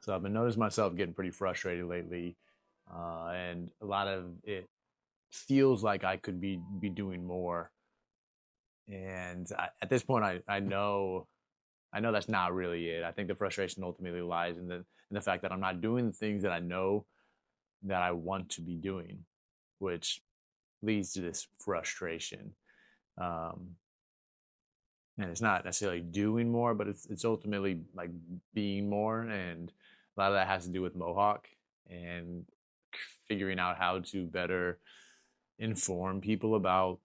So I've been noticing myself getting pretty frustrated lately, and a lot of it feels like I could be doing more. And at this point, I know that's not really it. I think the frustration ultimately lies in the fact that I'm not doing the things that I know that I want to be doing, which leads to this frustration. Um, and it's not necessarily doing more, but it's ultimately like being more, and a lot of that has to do with Mohawk and figuring out how to better inform people about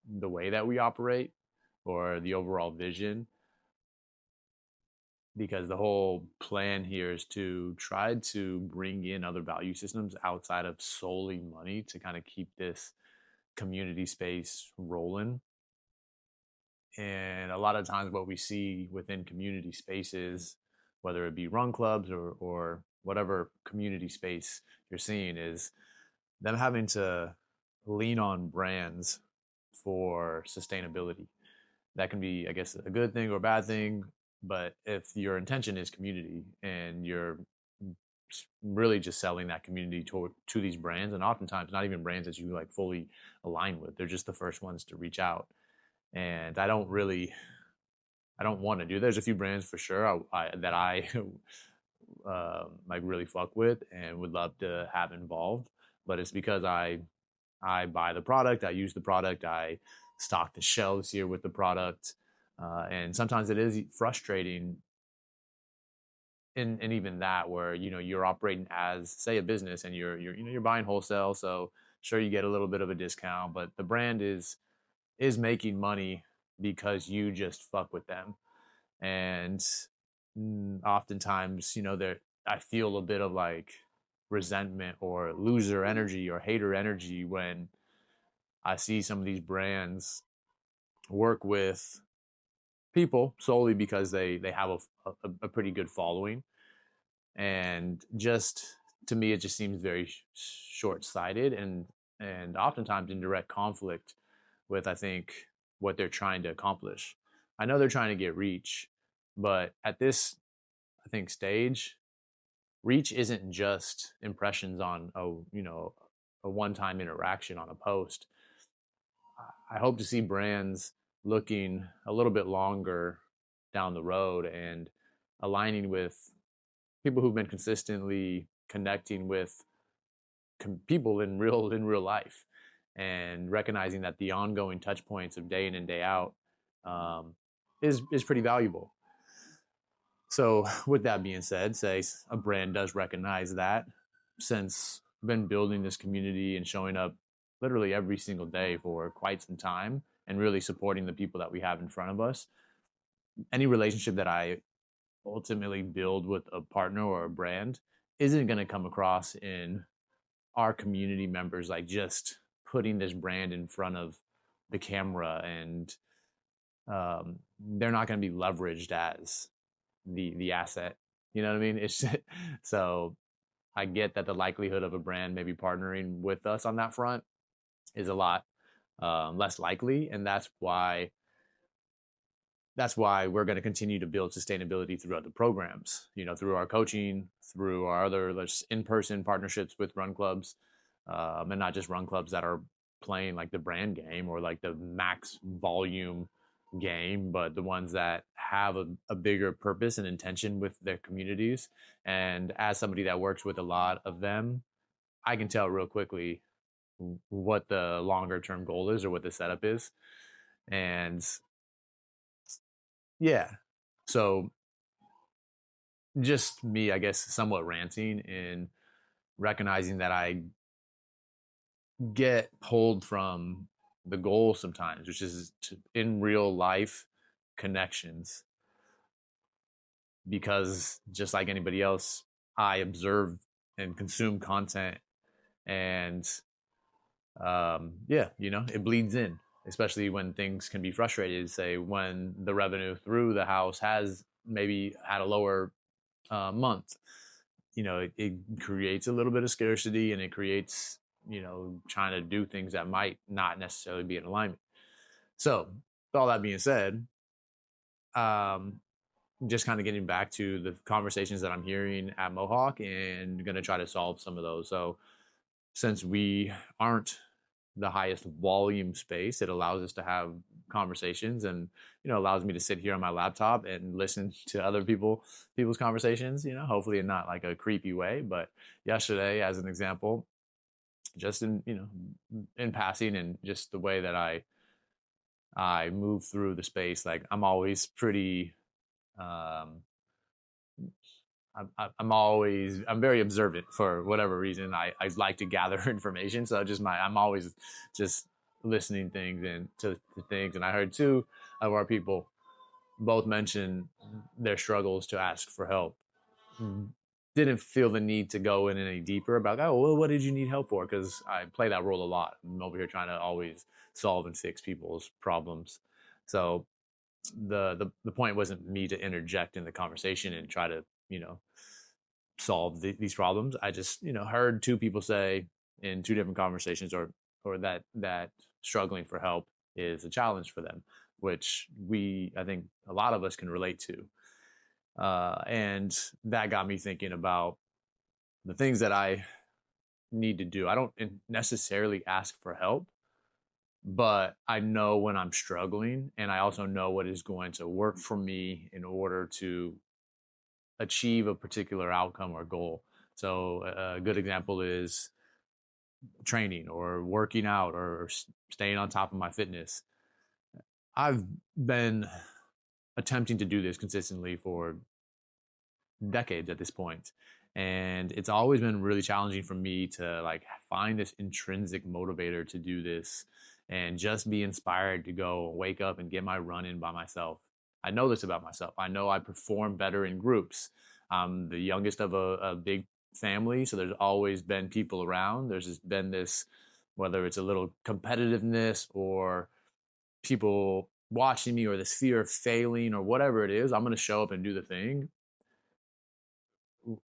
the way that we operate or the overall vision, because the whole plan here is to try to bring in other value systems outside of solely money to kind of keep this community space rolling. And a lot of times, what we see within community spaces, whether it be run clubs or whatever community space you're seeing, is them having to lean on brands for sustainability. That can be, I guess, a good thing or a bad thing. But if your intention is community and you're really just selling that community to these brands, and oftentimes not even brands that you like fully align with, they're just the first ones to reach out. And I don't want to do. There's a few brands for sure that I like really fuck with and would love to have involved, but it's because I buy the product, I use the product, I stock the shelves here with the product, and sometimes it is frustrating in even that, where you're operating as, say, a business, and you're buying wholesale, so sure, you get a little bit of a discount, but the brand is making money because you just fuck with them. And oftentimes, there I feel a bit of like resentment or loser energy or hater energy when I see some of these brands work with people solely because they have a pretty good following. And just, to me, it just seems very short-sighted, and oftentimes in direct conflict with, I think, what they're trying to accomplish. I know they're trying to get reach, but at this, I think, stage, reach isn't just impressions on a one-time interaction on a post. I hope to see brands looking a little bit longer down the road and aligning with people who've been consistently connecting with people in real life, and recognizing that the ongoing touch points of day in and day out, um, is pretty valuable. So, with that being said, say a brand does recognize that, since I've been building this community and showing up literally every single day for quite some time and really supporting the people that we have in front of us, any relationship that I ultimately build with a partner or a brand isn't going to come across in our community members like just putting this brand in front of the camera, and they're not going to be leveraged as the asset. You know what I mean? It's so I get that the likelihood of a brand maybe partnering with us on that front is a lot less likely, and that's why we're going to continue to build sustainability through other programs, through our coaching, through our other in-person partnerships with run clubs, and not just run clubs that are playing like the brand game or like the max volume game, but the ones that have a bigger purpose and intention with their communities. And as somebody that works with a lot of them, I can tell real quickly what the longer term goal is or what the setup is. And yeah, so just me, I guess, somewhat ranting in recognizing that I get pulled from the goal sometimes, which is in real life connections, because just like anybody else, I observe and consume content, and yeah, it bleeds in, especially when things can be frustrated. Say when the revenue through the house has maybe had a lower month, it creates a little bit of scarcity, and it creates, trying to do things that might not necessarily be in alignment. So, with all that being said, um, just kind of getting back to the conversations that I'm hearing at Mohawk and going to try to solve some of those. So since we aren't the highest volume space, it allows us to have conversations, and allows me to sit here on my laptop and listen to other people's conversations, hopefully in not like a creepy way. But yesterday, as an example, just in passing, and just the way that I move through the space, like I'm always pretty um I'm very observant for whatever reason. I like to gather information. So I'm always just listening things and to things. And I heard two of our people both mention their struggles to ask for help. Didn't feel the need to go in any deeper about, oh, well, what did you need help for? Because I play that role a lot. I'm over here trying to always solve and fix people's problems. So the point wasn't me to interject in the conversation and try to solve these problems. I just heard two people say in two different conversations, or that struggling for help is a challenge for them, which I think a lot of us can relate to. And that got me thinking about the things that I need to do. I don't necessarily ask for help, but I know when I'm struggling, and I also know what is going to work for me in order to achieve a particular outcome or goal. So a good example is training or working out or staying on top of my fitness. I've been attempting to do this consistently for decades at this point, and it's always been really challenging for me to like find this intrinsic motivator to do this and just be inspired to go wake up and get my run in by myself. I know this about myself. I know I perform better in groups. I'm the youngest of a big family, so there's always been people around. There's just been this, whether it's a little competitiveness or people watching me or this fear of failing or whatever it is, I'm going to show up and do the thing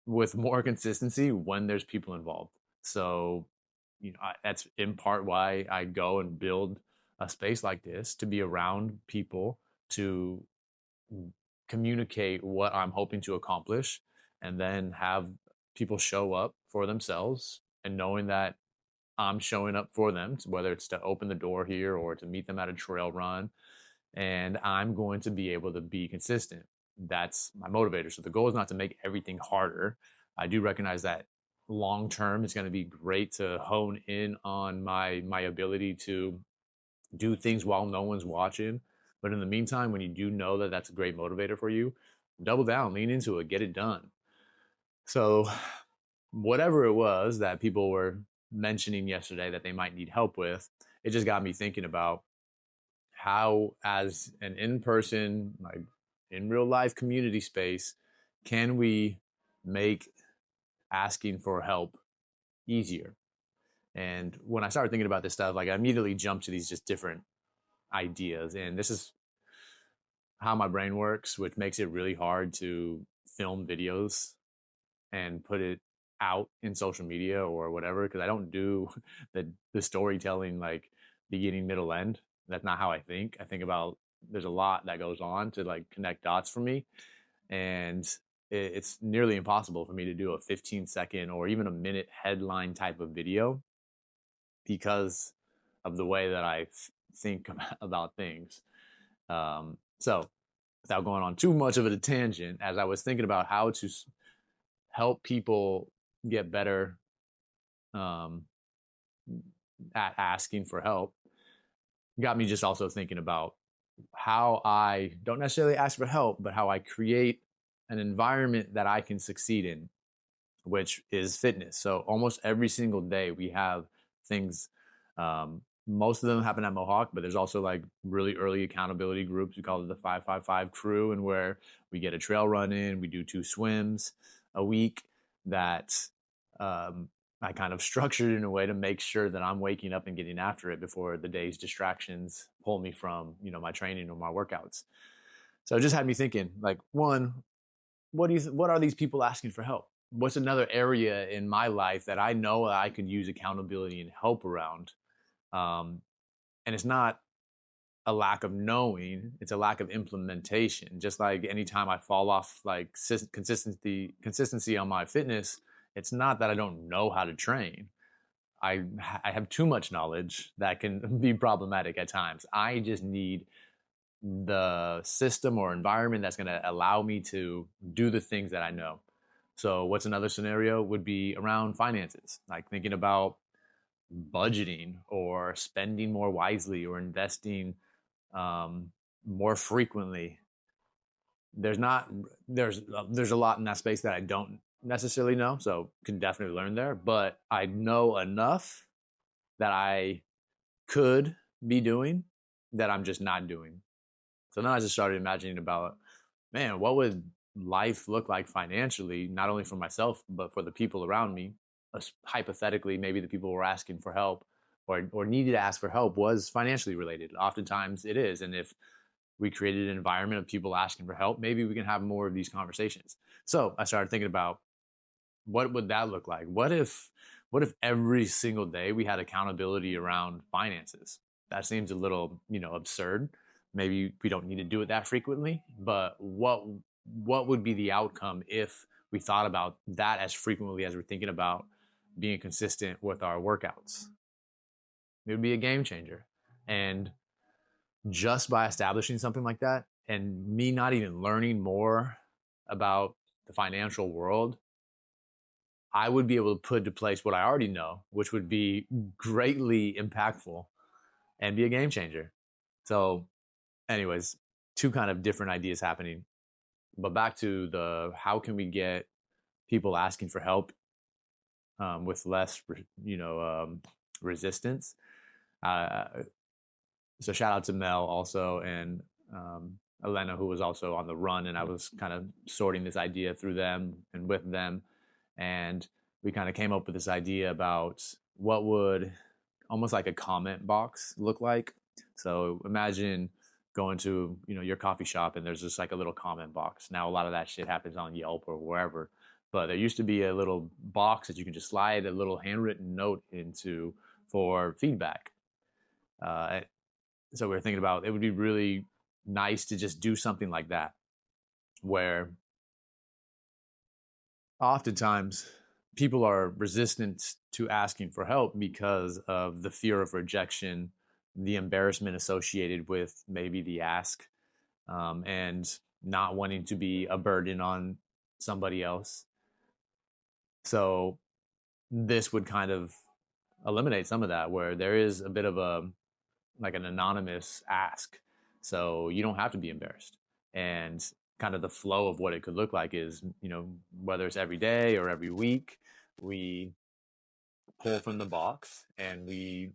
with more consistency when there's people involved. So, that's in part why I go and build a space like this, to be around people, to communicate what I'm hoping to accomplish, and then have people show up for themselves, and knowing that I'm showing up for them, whether it's to open the door here or to meet them at a trail run, and I'm going to be able to be consistent. That's my motivator. So the goal is not to make everything harder. I do recognize that long term it's going to be great to hone in on my ability to do things while no one's watching. But in the meantime, when you do know that that's a great motivator for you, double down, lean into it, get it done. So whatever it was that people were mentioning yesterday that they might need help with, it just got me thinking about how, as an in-person, like in real life community space, can we make asking for help easier? And when I started thinking about this stuff, like I immediately jumped to these just different ideas. And this is how my brain works, which makes it really hard to film videos and put it out in social media or whatever, because I don't do the storytelling like beginning, middle, end. That's not how I think. I think about, there's a lot that goes on to like connect dots for me, and it's nearly impossible for me to do a 15-second or even a minute headline type of video because of the way that I think about things. So without going on too much of a tangent, as I was thinking about how to help people get better um, at asking for help, got me just also thinking about how I don't necessarily ask for help, but how I create an environment that I can succeed in, which is fitness. So almost every single day we have things. Most of them happen at Mohawk, but there's also like really early accountability groups. We call it the 555 crew, and where we get a trail run in, we do 2 swims a week that I kind of structured in a way to make sure that I'm waking up and getting after it before the day's distractions pull me from, my training or my workouts. So it just had me thinking, like, one, what are these people asking for help? What's another area in my life that I know I could use accountability and help around? And it's not a lack of knowing, it's a lack of implementation. Just like anytime I fall off like consistency on my fitness, it's not that I don't know how to train. I have too much knowledge that can be problematic at times. I just need the system or environment that's going to allow me to do the things that I know. So, what's another scenario would be around finances, like thinking about budgeting or spending more wisely or investing more frequently. There's not there's a lot in that space that I don't necessarily know, so can definitely learn there. But I know enough that I could be doing that I'm just not doing. So then I just started imagining about, man, what would life look like financially, not only for myself, but for the people around me? Hypothetically, maybe the people who were asking for help or needed to ask for help was financially related. Oftentimes it is. And if we created an environment of people asking for help, maybe we can have more of these conversations. So I started thinking about what would that look like? What if every single day we had accountability around finances? That seems a little, absurd. Maybe we don't need to do it that frequently, but what would be the outcome if we thought about that as frequently as we're thinking about being consistent with our workouts? It would be a game changer. And just by establishing something like that and me not even learning more about the financial world, I would be able to put into place what I already know, which would be greatly impactful and be a game changer. So, anyways, two kind of different ideas happening. But back to the how can we get people asking for help with less, resistance. Uh, so shout out to Mel also and Elena, who was also on the run, and I was kind of sorting this idea through them and with them, and we kind of came up with this idea about what would almost like a comment box look like. So imagine going to your coffee shop and there's just like a little comment box. Now a lot of that shit happens on Yelp or wherever, but there used to be a little box that you can just slide a little handwritten note into for feedback. So we were thinking about it would be really nice to just do something like that, where oftentimes people are resistant to asking for help because of the fear of rejection, the embarrassment associated with maybe the ask, and not wanting to be a burden on somebody else. So this would kind of eliminate some of that, where there is a bit of a like an anonymous ask, so you don't have to be embarrassed. And kind of the flow of what it could look like is, whether it's every day or every week, we pull from the box and we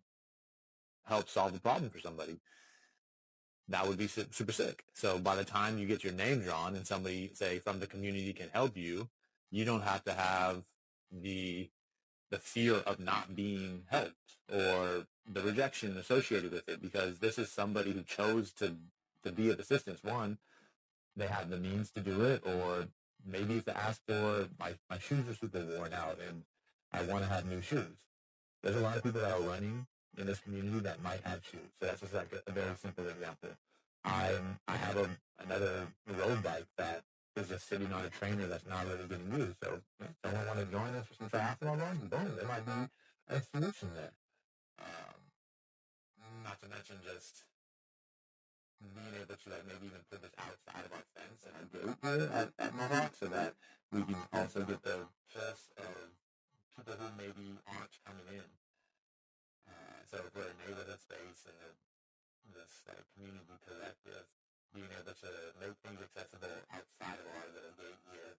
help solve the problem for somebody. That would be super sick. So by the time you get your name drawn and somebody, say, from the community can help you, you don't have to have the fear of not being helped or the rejection associated with it, because this is somebody who chose to be of assistance. One, they have the means to do it, or maybe if they ask for, my shoes are super worn out and I want to have new shoes. There's a lot of people that are running in this community that might have shoes. So that's just like a very simple example. I have another road bike that is just sitting on a trainer that's not really getting used. So if someone want to join us for some triathlon runs, boom, there might be a solution there. Not to mention just being able to like maybe even put this outside of our fence and our gate here at Mohawk, so that we can also get the pulse of people who maybe aren't coming in. So if we're a neighborhood space and this like community collective, being able to make things accessible outside of our little gate here,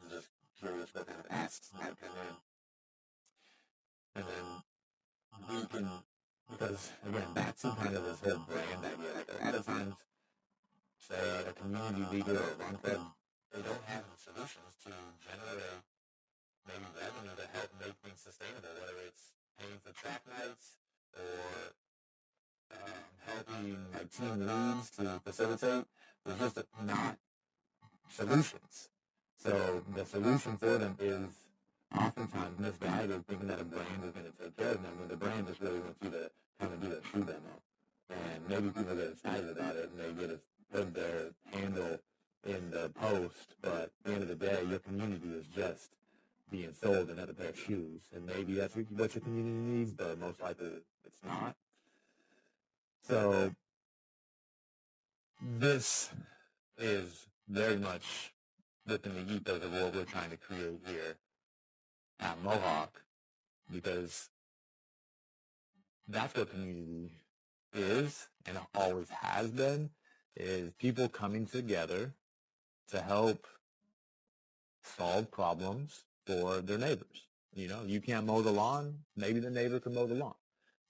I'm just curious what kind of asks might come in. And then we can, because again, back to kind of this whole brand idea, like a lot of times, say a community leader or run club, they don't have solutions to generate maybe revenue to help make things sustainable, whether it's paying for track nights or helping like team leads to facilitate. There's just not solutions. So the solution for them is oftentimes misguided, thinking that a brand is going to take care of them, when the brand just really wants you to kind of do a true demo. and maybe people get excited about it and they get put their handle in the post, but at the end of the day, your community is just being sold another pair of shoes, and maybe that's what your community needs, but most likely it's not. So this is very much within the ethos of what we're trying to create here at Mohawk, because that's what community is and always has been, is people coming together to help solve problems for their neighbors. You know, you can't mow the lawn, maybe the neighbor can mow the lawn.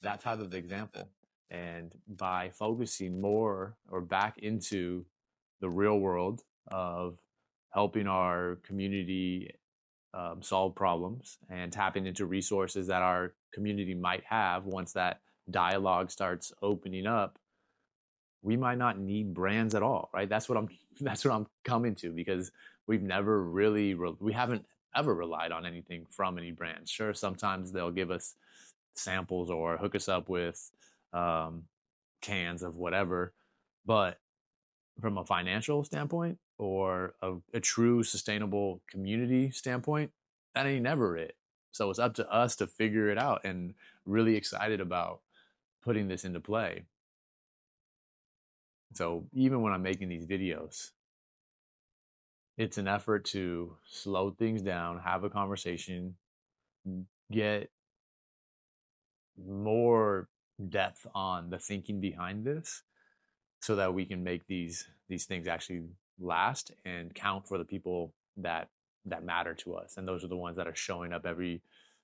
That type of example. And by focusing more or back into the real world of helping our community solve problems and tapping into resources that our community might have, once that dialogue starts opening up, we might not need brands at all, right? That's what I'm coming to, because we've never really we haven't ever relied on anything from any brands. Sure, sometimes they'll give us samples or hook us up with um, cans of whatever, but from a financial standpoint or a true sustainable community standpoint, that ain't never it. So it's up to us to figure it out, and really excited about putting this into play. So even when I'm making these videos, it's an effort to slow things down, have a conversation, get more depth on the thinking behind this, so that we can make these things actually last and count for the people that matter to us. And those are the ones that are showing up every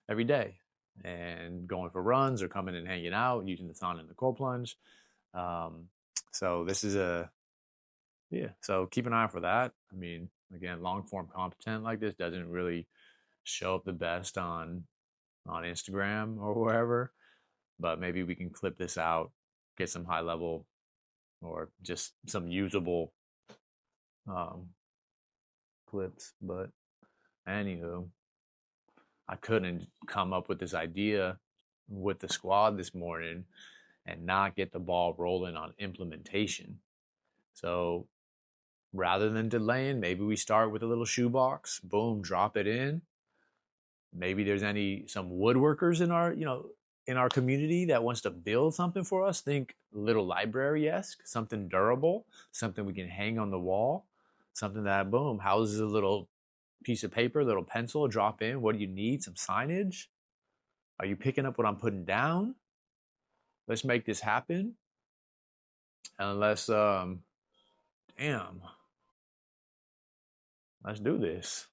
day and going for runs or coming and hanging out, using the sauna and the cold plunge. Um, so this is so keep an eye out for that. I mean, again, long form content like this doesn't really show up the best on Instagram or wherever, but maybe we can clip this out, get some high level or just some usable um, clips. But anywho, I couldn't come up with this idea with the squad this morning and not get the ball rolling on implementation. So rather than delaying, maybe we start with a little shoebox, boom, drop it in. Maybe there's some woodworkers in our community that wants to build something for us. Think little library-esque, something durable, something we can hang on the wall, something that boom houses a little piece of paper, little pencil, drop in. What do you need? Some signage? Are you picking up what I'm putting down? Let's make this happen. And let's do this.